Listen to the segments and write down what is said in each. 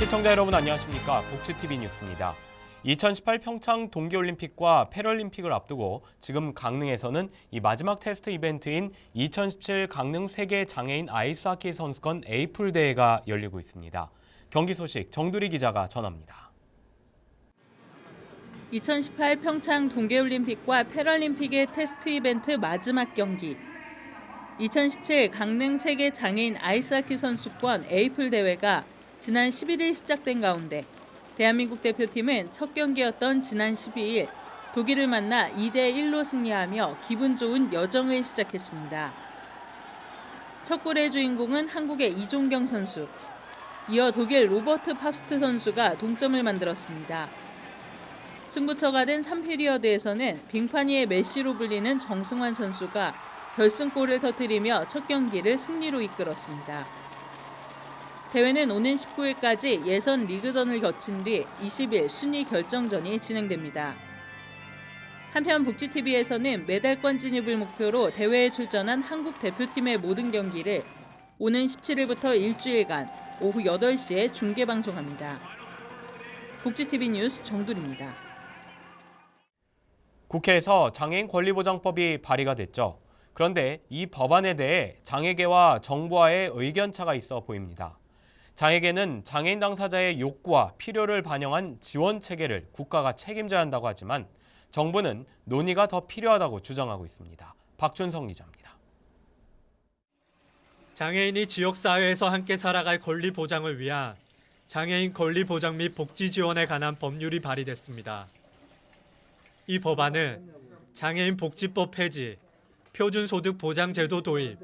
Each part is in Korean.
시청자 여러분 안녕하십니까? 복지TV 뉴스입니다. 2018 평창 동계올림픽과 패럴림픽을 앞두고 지금 강릉에서는 이 마지막 테스트 이벤트인 2017 강릉 세계 장애인 아이스하키 선수권 에이풀 대회가 열리고 있습니다. 경기 소식 정두리 기자가 전합니다. 2018 평창 동계올림픽과 패럴림픽의 테스트 이벤트 마지막 경기. 2017 강릉 세계 장애인 아이스하키 선수권 에이풀 대회가 지난 11일 시작된 가운데 대한민국 대표팀은 첫 경기였던 지난 12일 독일을 만나 2대1로 승리하며 기분 좋은 여정을 시작했습니다. 첫 골의 주인공은 한국의 이종경 선수. 이어 독일 로버트 팝스트 선수가 동점을 만들었습니다. 승부처가 된 3피리어드에서는 빙판위의 메시로 불리는 정승환 선수가 결승골을 터뜨리며 첫 경기를 승리로 이끌었습니다. 대회는 오는 19일까지 예선 리그전을 거친 뒤 20일 순위 결정전이 진행됩니다. 한편 복지TV에서는 메달권 진입을 목표로 대회에 출전한 한국 대표팀의 모든 경기를 오는 17일부터 일주일간 오후 8시에 중계방송합니다. 복지TV 뉴스 정두리입니다. 국회에서 장애인 권리보장법이 발의가 됐죠. 그런데 이 법안에 대해 장애계와 정부와의 의견차가 있어 보입니다. 장애계는 장애인 당사자의 욕구와 필요를 반영한 지원 체계를 국가가 책임져야 한다고 하지만 정부는 논의가 더 필요하다고 주장하고 있습니다. 박준성 기자입니다. 장애인이 지역사회에서 함께 살아갈 권리 보장을 위한 장애인 권리 보장 및 복지 지원에 관한 법률이 발의됐습니다. 이 법안은 장애인 복지법 폐지, 표준소득 보장제도 도입,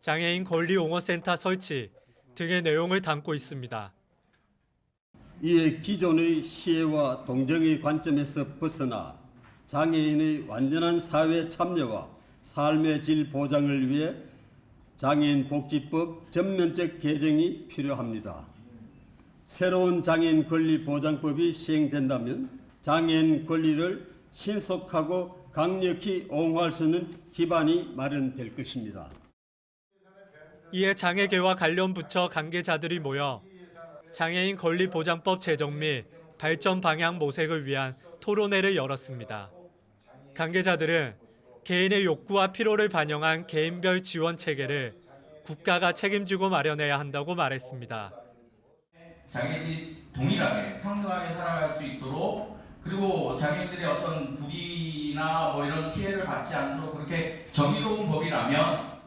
장애인 권리옹호센터 설치 등의 내용을 담고 있습니다. 이에 기존의 시혜와 동정의 관점에서 벗어나 장애인의 완전한 사회 참여와 삶의 질 보장을 위해 장애인 복지법 전면적 개정이 필요합니다. 새로운 장애인 권리 보장법이 시행된다면 장애인 권리를 신속하고 강력히 옹호할 수 있는 기반이 마련될 것입니다. 이에 장애계와 관련 부처 관계자들이 모여 장애인 권리보장법 제정 및 발전 방향 모색을 위한 토론회를 열었습니다. 관계자들은 개인의 욕구와 필요를 반영한 개인별 지원 체계를 국가가 책임지고 마련해야 한다고 말했습니다. 장애인들이 동일하게 평등하게 살아갈 수 있도록 그리고 장애인들의 어떤 불이나 이런 피해를 받지 않도록 그렇게 정의로운 법이라면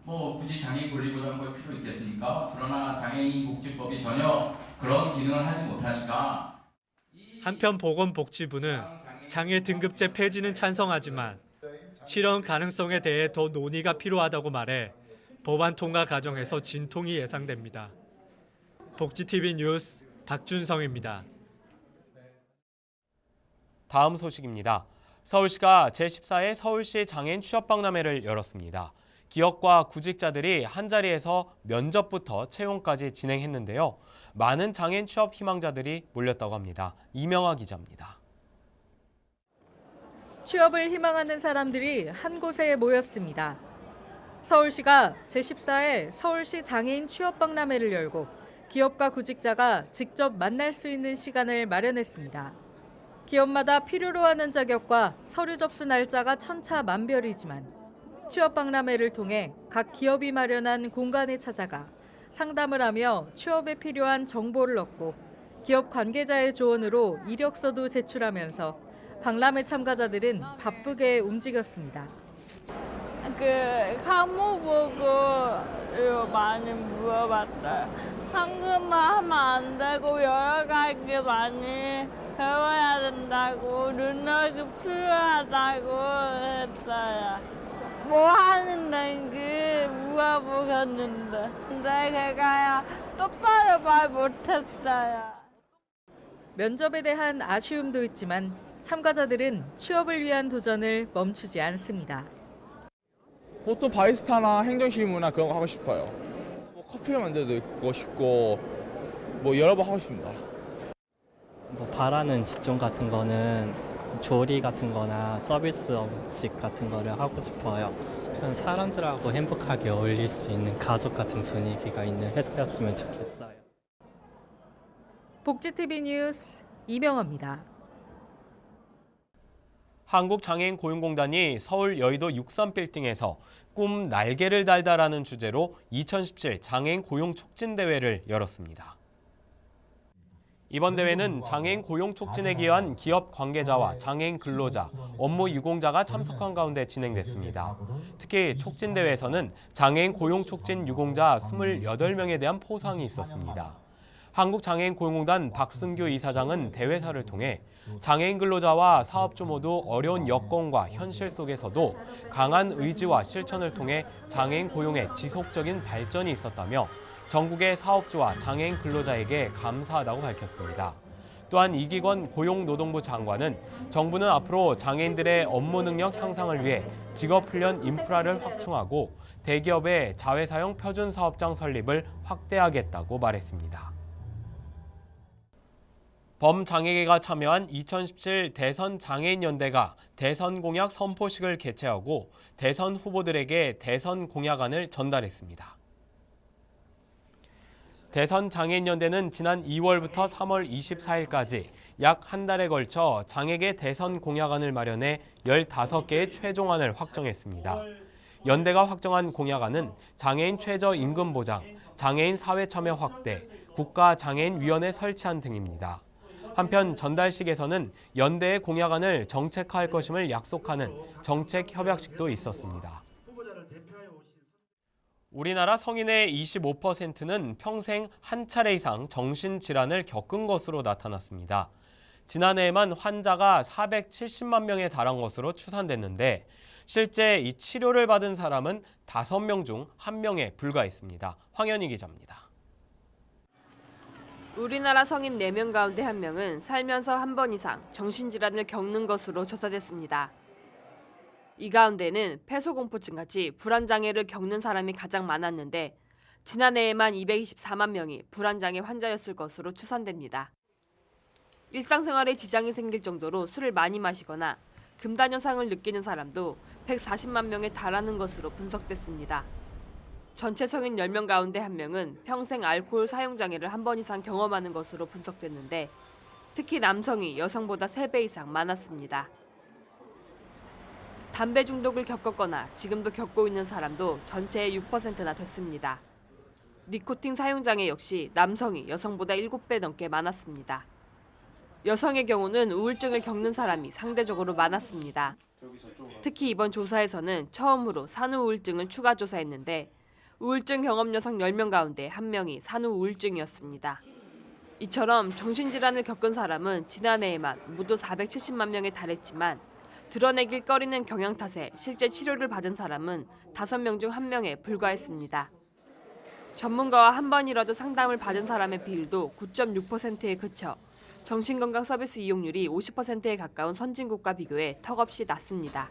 굳이 장애인 권리보장법이 필요 있겠습니까? 그러나 장애인 복지법이 전혀 그런 기능을 하지 못하니까. 한편 보건복지부는 장애 등급제 폐지는 찬성하지만 실현 가능성에 대해 더 논의가 필요하다고 말해 법안 통과 과정에서 진통이 예상됩니다. 복지TV 뉴스 박준성입니다. 다음 소식입니다. 서울시가 제14회 서울시 장애인 취업박람회를 열었습니다. 기업과 구직자들이 한자리에서 면접부터 채용까지 진행했는데요. 많은 장애인 취업 희망자들이 몰렸다고 합니다. 이명아 기자입니다. 취업을 희망하는 사람들이 한 곳에 모였습니다. 서울시가 제14회 서울시 장애인 취업박람회를 열고 기업과 구직자가 직접 만날 수 있는 시간을 마련했습니다. 기업마다 필요로 하는 자격과 서류 접수 날짜가 천차만별이지만 취업박람회를 통해 각 기업이 마련한 공간에 찾아가 상담을 하며 취업에 필요한 정보를 얻고 기업 관계자의 조언으로 이력서도 제출하면서 박람회 참가자들은 바쁘게 움직였습니다. 과목 보고 많이 물어봤어요. 한국말 하면 안 되고 여러 가지 많이 배워야 된다고 능력이 필요하다고 했어요. 뭐 하는데 물어보셨는데 근데 제가 똑바로 말 못했어요. 면접에 대한 아쉬움도 있지만 참가자들은 취업을 위한 도전을 멈추지 않습니다. 보통 바리스타나 행정실무나 그런 거 하고 싶어요. 커피를 만들고 싶고 여러 번 하고 싶습니다. 바라는 직종 같은 거는 조리 같은 거나 서비스 업직 같은 거를 하고 싶어요. 그냥 사람들하고 행복하게 어울릴 수 있는 가족 같은 분위기가 있는 회사였으면 좋겠어요. 복지TV 뉴스 이명화입니다. 한국장애인고용공단이 서울 여의도 63빌딩에서 꿈 날개를 달다라는 주제로 2017 장애인 고용 촉진 대회를 열었습니다. 이번 대회는 장애인 고용 촉진에 기여한 기업 관계자와 장애인 근로자, 업무 유공자가 참석한 가운데 진행됐습니다. 특히 촉진 대회에서는 장애인 고용 촉진 유공자 28명에 대한 포상이 있었습니다. 한국장애인고용공단 박승규 이사장은 대회사를 통해 장애인 근로자와 사업주 모두 어려운 여건과 현실 속에서도 강한 의지와 실천을 통해 장애인 고용의 지속적인 발전이 있었다며 전국의 사업주와 장애인 근로자에게 감사하다고 밝혔습니다. 또한 이기권 고용노동부 장관은 정부는 앞으로 장애인들의 업무 능력 향상을 위해 직업훈련 인프라를 확충하고 대기업의 자회사형 표준 사업장 설립을 확대하겠다고 말했습니다. 범장애계가 참여한 2017 대선 장애인연대가 대선 공약 선포식을 개최하고 대선 후보들에게 대선 공약안을 전달했습니다. 대선 장애인연대는 지난 2월부터 3월 24일까지 약 한 달에 걸쳐 장애계 대선 공약안을 마련해 15개의 최종안을 확정했습니다. 연대가 확정한 공약안은 장애인 최저임금 보장, 장애인 사회참여 확대, 국가장애인위원회 설치안 등입니다. 한편 전달식에서는 연대의 공약안을 정책화할 것임을 약속하는 정책협약식도 있었습니다. 우리나라 성인의 25%는 평생 한 차례 이상 정신질환을 겪은 것으로 나타났습니다. 지난해에만 환자가 470만 명에 달한 것으로 추산됐는데 실제 이 치료를 받은 사람은 5명 중 1명에 불과했습니다. 황현희 기자입니다. 우리나라 성인 4명 가운데 1명은 살면서 한 번 이상 정신질환을 겪는 것으로 조사됐습니다. 이 가운데는 폐소공포증같이 불안장애를 겪는 사람이 가장 많았는데 지난해에만 224만 명이 불안장애 환자였을 것으로 추산됩니다. 일상생활에 지장이 생길 정도로 술을 많이 마시거나 금단 현상을 느끼는 사람도 140만 명에 달하는 것으로 분석됐습니다. 전체 성인 10명 가운데 1명은 평생 알코올 사용 장애를 한 번 이상 경험하는 것으로 분석됐는데 특히 남성이 여성보다 3배 이상 많았습니다. 담배 중독을 겪었거나 지금도 겪고 있는 사람도 전체의 6%나 됐습니다. 니코틴 사용 장애 역시 남성이 여성보다 7배 넘게 많았습니다. 여성의 경우는 우울증을 겪는 사람이 상대적으로 많았습니다. 특히 이번 조사에서는 처음으로 산후 우울증을 추가 조사했는데 우울증 경험 여성 10명 가운데 1명이 산후 우울증이었습니다. 이처럼 정신질환을 겪은 사람은 지난해에만 모두 470만 명에 달했지만 드러내길 꺼리는 경향 탓에 실제 치료를 받은 사람은 5명 중 1명에 불과했습니다. 전문가와 한 번이라도 상담을 받은 사람의 비율도 9.6%에 그쳐 정신건강 서비스 이용률이 50%에 가까운 선진국과 비교해 턱없이 낮습니다.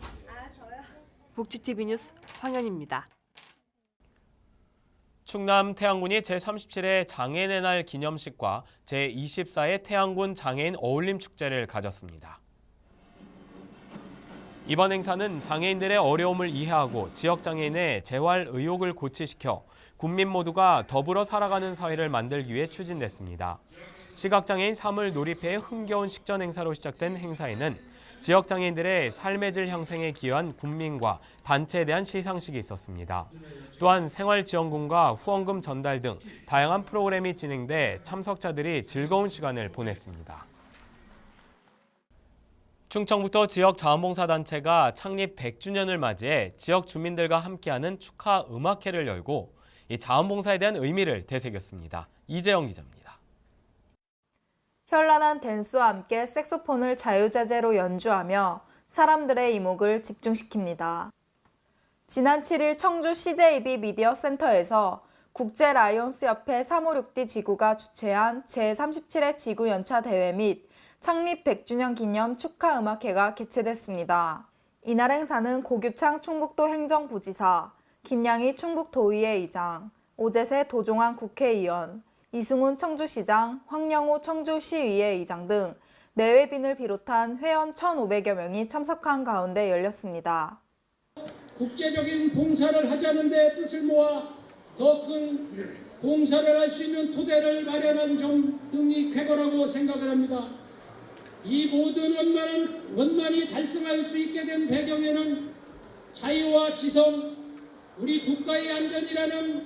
복지TV 뉴스 황현입니다. 충남 태안군이 제37회 장애인의 날 기념식과 제24회 태안군 장애인 어울림 축제를 가졌습니다. 이번 행사는 장애인들의 어려움을 이해하고 지역장애인의 재활 의욕을 고취시켜 국민 모두가 더불어 살아가는 사회를 만들기 위해 추진됐습니다. 시각장애인 삶을 놀이패의 흥겨운 식전 행사로 시작된 행사에는 지역장애인들의 삶의 질 향상에 기여한 군민과 단체에 대한 시상식이 있었습니다. 또한 생활지원금과 후원금 전달 등 다양한 프로그램이 진행돼 참석자들이 즐거운 시간을 보냈습니다. 충청북도 지역 자원봉사단체가 창립 100주년을 맞이해 지역 주민들과 함께하는 축하 음악회를 열고 이 자원봉사에 대한 의미를 되새겼습니다. 이재영 기자입니다. 현란한 댄스와 함께 색소폰을 자유자재로 연주하며 사람들의 이목을 집중시킵니다. 지난 7일 청주 CJB 미디어 센터에서 국제라이온스협회 356D 지구가 주최한 제37회 지구연차 대회 및 창립 100주년 기념 축하음악회가 개최됐습니다. 이날 행사는 고규창 충북도 행정부지사, 김양희 충북도의회 의장, 오재세 도종환 국회의원, 이승훈 청주시장, 황영호 청주시의회 의장 등 내외빈을 비롯한 회원 1,500여 명이 참석한 가운데 열렸습니다. 국제적인 봉사를 하자는 데 뜻을 모아 더 큰 봉사를 할 수 있는 토대를 마련한 등이 쾌거라고 생각을 합니다. 이 모든 원만히 달성할 수 있게 된 배경에는 자유와 지성, 우리 국가의 안전이라는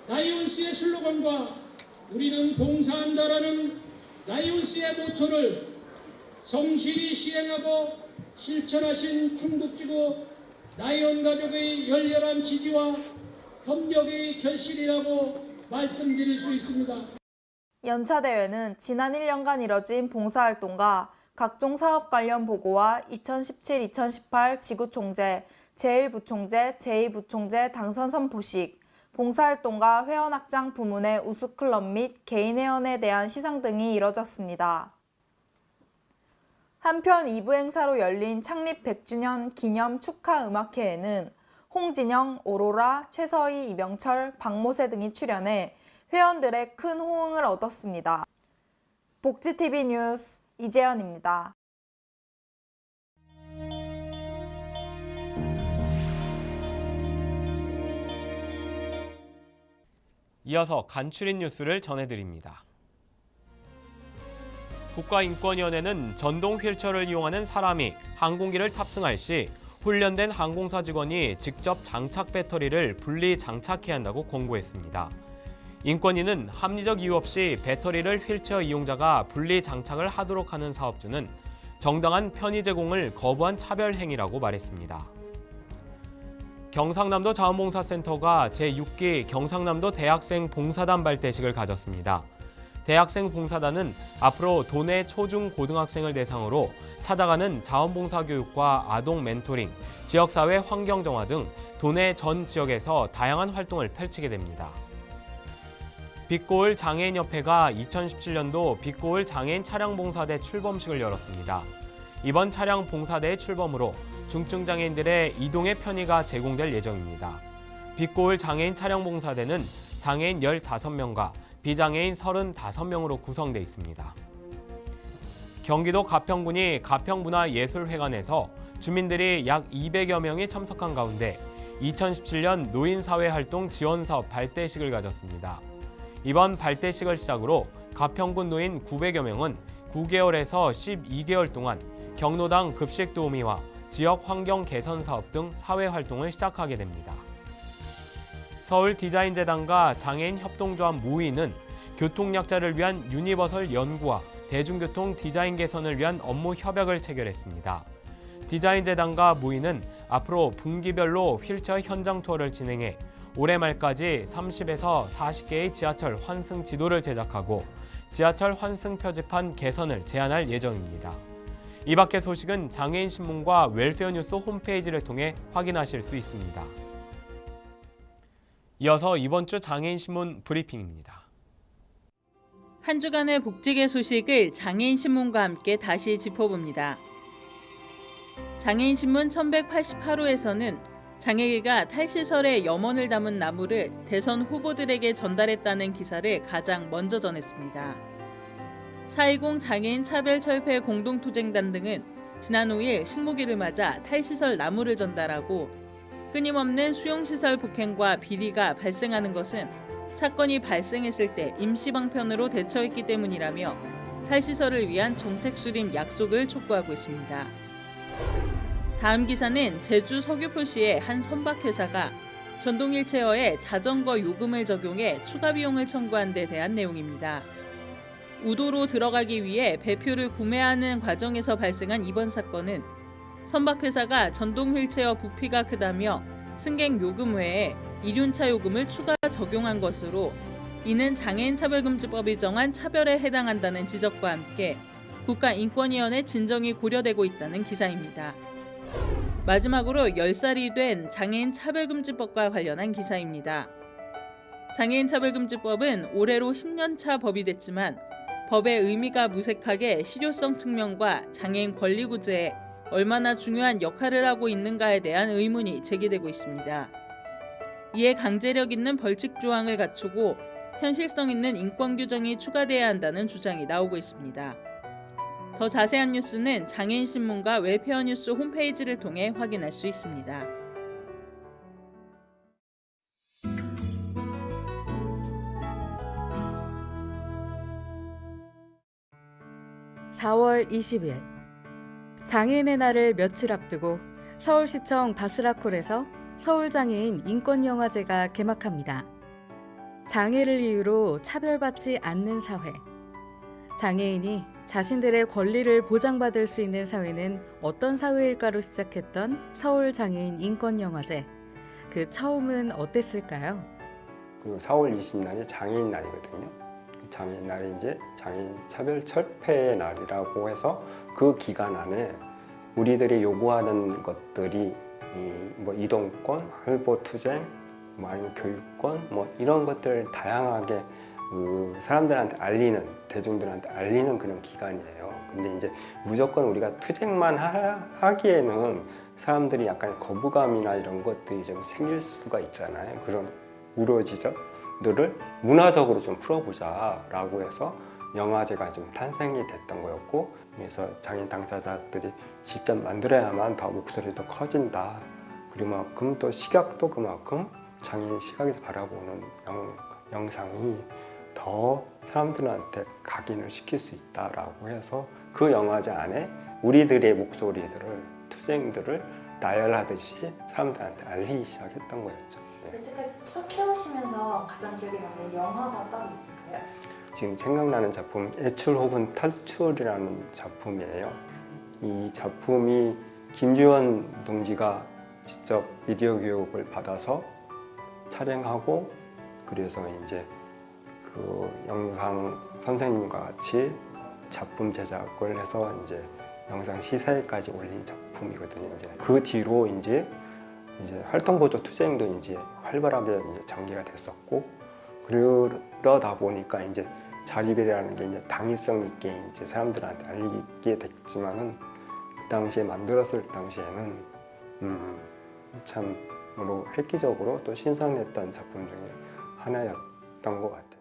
나이온스의 슬로건과 우리는 봉사한다라는 나이온스의 모토를 성실히 시행하고 실천하신 충북지구 나이온 가족의 열렬한 지지와 협력의 결실이라고 말씀드릴 수 있습니다. 연차대회는 지난 1년간 이뤄진 봉사활동과 각종 사업 관련 보고와 2017-2018 지구총재, 제1부총재, 제2부총재 당선 선포식, 봉사활동과 회원학장 부문의 우수클럽 및 개인 회원에 대한 시상 등이 이뤄졌습니다. 한편 2부 행사로 열린 창립 100주년 기념 축하 음악회에는 홍진영, 오로라, 최서희, 이병철, 박모세 등이 출연해 회원들의 큰 호응을 얻었습니다. 복지TV 뉴스 이재현입니다. 이어서 간추린 뉴스를 전해드립니다. 국가인권위원회는 전동 휠체어를 이용하는 사람이 항공기를 탑승할 시 훈련된 항공사 직원이 직접 장착 배터리를 분리 장착해야 한다고 권고했습니다. 인권위는 합리적 이유 없이 배터리를 휠체어 이용자가 분리 장착을 하도록 하는 사업주는 정당한 편의 제공을 거부한 차별 행위라고 말했습니다. 경상남도 자원봉사센터가 제6기 경상남도 대학생 봉사단 발대식을 가졌습니다. 대학생 봉사단은 앞으로 도내 초중 고등학생을 대상으로 찾아가는 자원봉사 교육과 아동 멘토링, 지역사회 환경 정화 등 도내 전 지역에서 다양한 활동을 펼치게 됩니다. 빛고을 장애인협회가 2017년도 빛고을 장애인 차량봉사대 출범식을 열었습니다. 이번 차량 봉사대의 출범으로 중증장애인들의 이동의 편의가 제공될 예정입니다. 빛고을 장애인 차량봉사대는 장애인 15명과 비장애인 35명으로 구성돼 있습니다. 경기도 가평군이 가평문화예술회관에서 주민들이 약 200여 명이 참석한 가운데 2017년 노인사회활동 지원사업 발대식을 가졌습니다. 이번 발대식을 시작으로 가평군 노인 900여 명은 9개월에서 12개월 동안 경로당 급식 도우미와 지역 환경 개선 사업 등 사회활동을 시작하게 됩니다. 서울디자인재단과 장애인협동조합 모의는 교통약자를 위한 유니버설 연구와 대중교통 디자인 개선을 위한 업무 협약을 체결했습니다. 디자인재단과 모의는 앞으로 분기별로 휠체어 현장 투어를 진행해 올해 말까지 30에서 40개의 지하철 환승 지도를 제작하고 지하철 환승 표지판 개선을 제안할 예정입니다. 이 밖의 소식은 장애인신문과 웰페어뉴스 홈페이지를 통해 확인하실 수 있습니다. 이어서 이번 주 장애인신문 브리핑입니다. 한 주간의 복지계 소식을 장애인신문과 함께 다시 짚어봅니다. 장애인신문 1188호에서는 장애계가 탈시설에 염원을 담은 나무를 대선 후보들에게 전달했다는 기사를 가장 먼저 전했습니다. 4.20 장애인 차별철폐 공동투쟁단 등은 지난 5일 식목일을 맞아 탈시설 나무를 전달하고 끊임없는 수용시설 폭행과 비리가 발생하는 것은 사건이 발생했을 때 임시방편으로 대처했기 때문이라며 탈시설을 위한 정책 수립 약속을 촉구하고 있습니다. 다음 기사는 제주 서귀포시의 한 선박회사가 전동 휠체어에 자전거 요금을 적용해 추가 비용을 청구한 데 대한 내용입니다. 우도로 들어가기 위해 배표를 구매하는 과정에서 발생한 이번 사건은 선박회사가 전동 휠체어 부피가 크다며 승객 요금 외에 이륜차 요금을 추가 적용한 것으로 이는 장애인차별금지법이 정한 차별에 해당한다는 지적과 함께 국가인권위원회 진정이 고려되고 있다는 기사입니다. 마지막으로 10살이 된 장애인차별금지법과 관련한 기사입니다. 장애인차별금지법은 올해로 10년차 법이 됐지만 법의 의미가 무색하게 실효성 측면과 장애인 권리 구제에 얼마나 중요한 역할을 하고 있는가에 대한 의문이 제기되고 있습니다. 이에 강제력 있는 벌칙 조항을 갖추고 현실성 있는 인권 규정이 추가돼야 한다는 주장이 나오고 있습니다. 더 자세한 뉴스는 장애인신문과 웰페어뉴스 홈페이지를 통해 확인할 수 있습니다. 4월 20일 장애인의 날을 며칠 앞두고 서울시청 바스라콜에서 서울장애인 인권영화제가 개막합니다. 장애를 이유로 차별받지 않는 사회. 장애인이 자신들의 권리를 보장받을 수 있는 사회는 어떤 사회일까로 시작했던 서울장애인 인권영화제. 그 처음은 어땠을까요? 그리고 4월 20날이 장애인 날이거든요. 장애인 날이 이제 장애인 차별 철폐의 날이라고 해서 그 기간 안에 우리들이 요구하는 것들이 뭐 이동권, 할보투쟁, 뭐 아니면 교육권, 뭐 이런 것들을 다양하게 사람들한테 알리는, 대중들한테 알리는 그런 기간이에요. 근데 이제 무조건 우리가 투쟁만 하기에는 사람들이 약간 거부감이나 이런 것들이 좀 생길 수가 있잖아요. 그런 우려지점들을 문화적으로 좀 풀어보자라고 해서 영화제가 좀 탄생이 됐던 거였고, 그래서 장애인 당사자들이 직접 만들어야만 더 목소리도 커진다. 그만큼 또 시각도 그만큼 장애인 시각에서 바라보는 영상이 더 사람들한테 각인을 시킬 수 있다라고 해서 그 영화제 안에 우리들의 목소리들을, 투쟁들을 나열하듯이 사람들한테 알리기 시작했던 거였죠. 여태까지 첫 해오시면서 가장 기억에 남는 영화가 따로 있을까요? 지금 생각나는 작품 애출 혹은 탈출이라는 작품이에요. 이 작품이 김주현 동지가 직접 미디어 교육을 받아서 촬영하고, 그래서 이제 그 영상 선생님과 같이 작품 제작을 해서 이제 영상 시사회까지 올린 작품이거든요. 이제 그 뒤로 이제 활동보조 투쟁도 이제 활발하게 이제 전개가 됐었고, 그러다 보니까 이제 자립이라는 게 이제 당위성 있게 이제 사람들한테 알리게 됐지만은 그 당시에 만들었을 당시에는 참으로 획기적으로 또 신선했던 작품 중에 하나였던 것 같아요.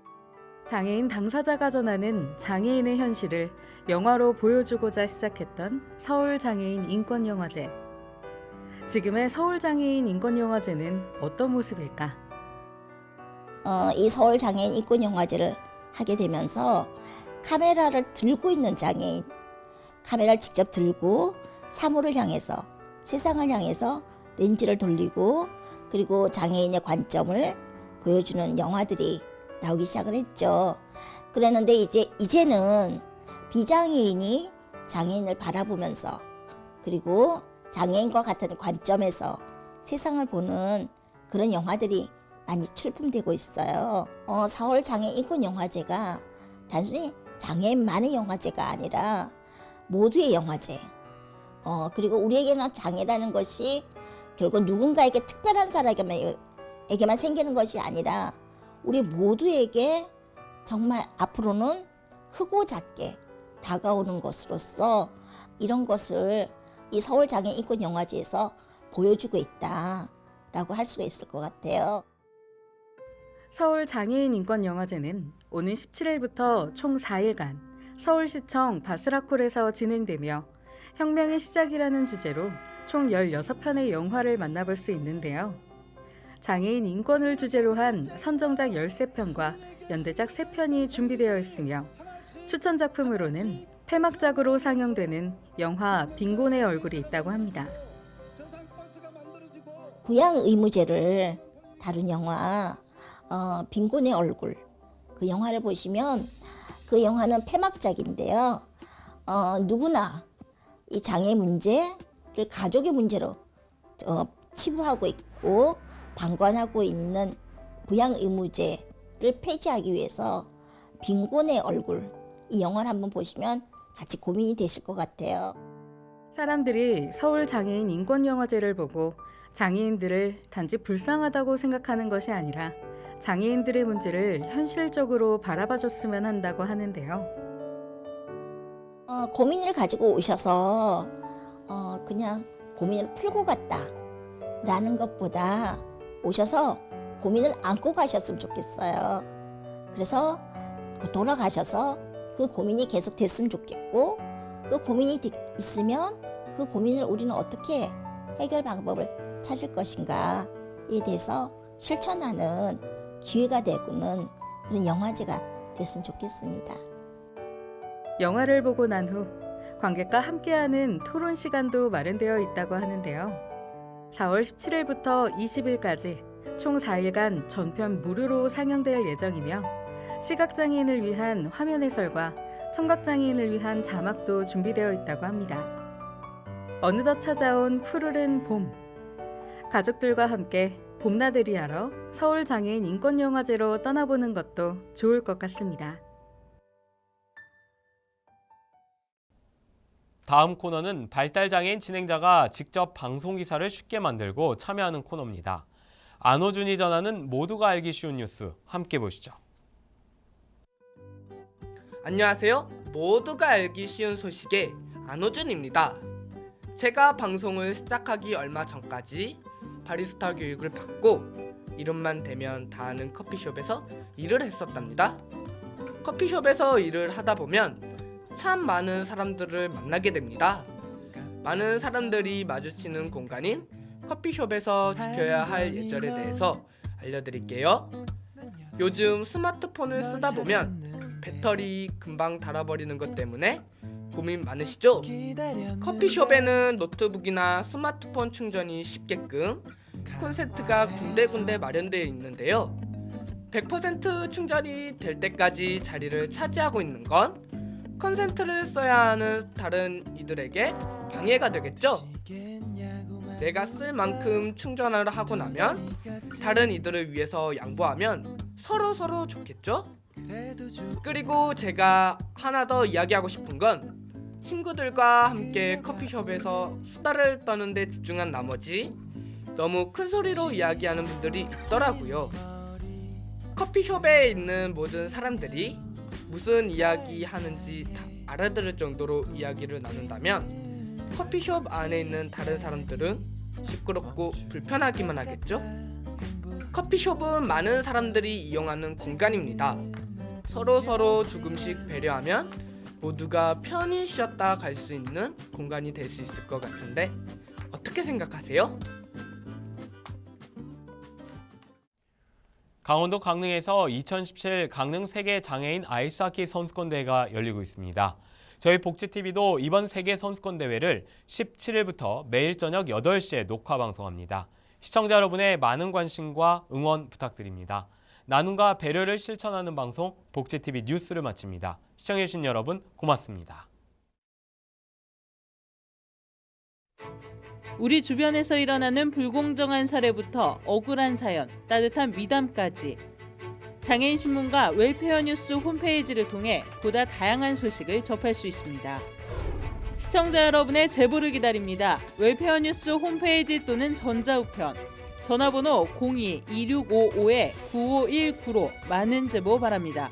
장애인 당사자가 전하는 장애인의 현실을 영화로 보여주고자 시작했던 서울장애인 인권영화제. 지금의 서울장애인 인권영화제는 어떤 모습일까? 이 서울장애인 인권영화제를 하게 되면서 카메라를 들고 있는 장애인, 카메라를 직접 들고 사물을 향해서, 세상을 향해서 렌즈를 돌리고, 그리고 장애인의 관점을 보여주는 영화들이 나오기 시작을 했죠. 그랬는데 이제는 비장애인이 장애인을 바라보면서, 그리고 장애인과 같은 관점에서 세상을 보는 그런 영화들이 많이 출품되고 있어요. 서울 장애인 인권 영화제가 단순히 장애인만의 영화제가 아니라 모두의 영화제. 그리고 우리에게는 장애라는 것이 결국 누군가에게 특별한 사람에게만 생기는 것이 아니라 우리 모두에게 정말 앞으로는 크고 작게 다가오는 것으로서 이런 것을 이 서울 장애인 인권 영화제에서 보여주고 있다라고 할 수가 있을 것 같아요. 서울 장애인 인권 영화제는 오는 17일부터 총 4일간 서울시청 바스라콜에서 진행되며 혁명의 시작이라는 주제로 총 16편의 영화를 만나볼 수 있는데요. 장애인 인권을 주제로 한 선정작 13편과 연대작 3편이 준비되어 있으며 추천 작품으로는 폐막작으로 상영되는 영화 빈곤의 얼굴이 있다고 합니다. 부양 의무제를 다룬 영화 빈곤의 얼굴, 그 영화를 보시면 그 영화는 폐막작인데요. 누구나 이 장애 문제를 가족의 문제로 치부하고 있고 방관하고 있는 부양 의무제를 폐지하기 위해서 빈곤의 얼굴, 이 영화를 한번 보시면 같이 고민이 되실 것 같아요. 사람들이 서울 장애인 인권영화제를 보고 장애인들을 단지 불쌍하다고 생각하는 것이 아니라 장애인들의 문제를 현실적으로 바라봐줬으면 한다고 하는데요. 고민을 가지고 오셔서 그냥 고민을 풀고 갔다라는 것보다 오셔서 고민을 안고 가셨으면 좋겠어요. 그래서 돌아가셔서 그 고민이 계속 됐으면 좋겠고, 그 고민이 있으면 그 고민을 우리는 어떻게 해결 방법을 찾을 것인가에 대해서 실천하는 기회가 되고는 그런 영화제가 됐으면 좋겠습니다. 영화를 보고 난 후 관객과 함께하는 토론 시간도 마련되어 있다고 하는데요. 4월 17일부터 20일까지 총 4일간 전편 무료로 상영될 예정이며 시각장애인을 위한 화면 해설과 청각장애인을 위한 자막도 준비되어 있다고 합니다. 어느덧 찾아온 푸르른 봄. 가족들과 함께 봄나들이 하러 서울장애인 인권영화제로 떠나보는 것도 좋을 것 같습니다. 다음 코너는 발달장애인 진행자가 직접 방송기사를 쉽게 만들고 참여하는 코너입니다. 안호준이 전하는 모두가 알기 쉬운 뉴스 함께 보시죠. 안녕하세요. 모두가 알기 쉬운 소식의 안호준입니다. 제가 방송을 시작하기 얼마 전까지 바리스타 교육을 받고 이름만 대면 다 아는 커피숍에서 일을 했었답니다. 커피숍에서 일을 하다 보면 참 많은 사람들을 만나게 됩니다. 많은 사람들이 마주치는 공간인 커피숍에서 지켜야 할 예절에 대해서 알려드릴게요. 요즘 스마트폰을 쓰다 보면 배터리 금방 닳아버리는 것 때문에 고민 많으시죠? 커피숍에는 노트북이나 스마트폰 충전이 쉽게끔 콘센트가 군데군데 마련되어 있는데요. 100% 충전이 될 때까지 자리를 차지하고 있는 건 콘센트를 써야 하는 다른 이들에게 방해가 되겠죠? 내가 쓸 만큼 충전을 하고 나면 다른 이들을 위해서 양보하면 서로 좋겠죠? 그리고 제가 하나 더 이야기하고 싶은 건 친구들과 함께 커피숍에서 수다를 떠는데 집중한 나머지 너무 큰 소리로 이야기하는 분들이 있더라고요. 커피숍에 있는 모든 사람들이 무슨 이야기 하는지 다 알아들을 정도로 이야기를 나눈다면 커피숍 안에 있는 다른 사람들은 시끄럽고 불편하기만 하겠죠? 커피숍은 많은 사람들이 이용하는 공간입니다. 서로 조금씩 배려하면 모두가 편히 쉬었다 갈 수 있는 공간이 될 수 있을 것 같은데 어떻게 생각하세요? 강원도 강릉에서 2017 강릉 세계 장애인 아이스하키 선수권대회가 열리고 있습니다. 저희 복지TV도 이번 세계 선수권대회를 17일부터 매일 저녁 8시에 녹화 방송합니다. 시청자 여러분의 많은 관심과 응원 부탁드립니다. 나눔과 배려를 실천하는 방송 복지TV 뉴스를 마칩니다. 시청해주신 여러분 고맙습니다. 우리 주변에서 일어나는 불공정한 사례부터 억울한 사연, 따뜻한 미담까지 장애인신문과 웰페어 뉴스 홈페이지를 통해 보다 다양한 소식을 접할 수 있습니다. 시청자 여러분의 제보를 기다립니다. 웰페어 뉴스 홈페이지 또는 전자우편, 전화번호 02-2655-9519로 많은 제보 바랍니다.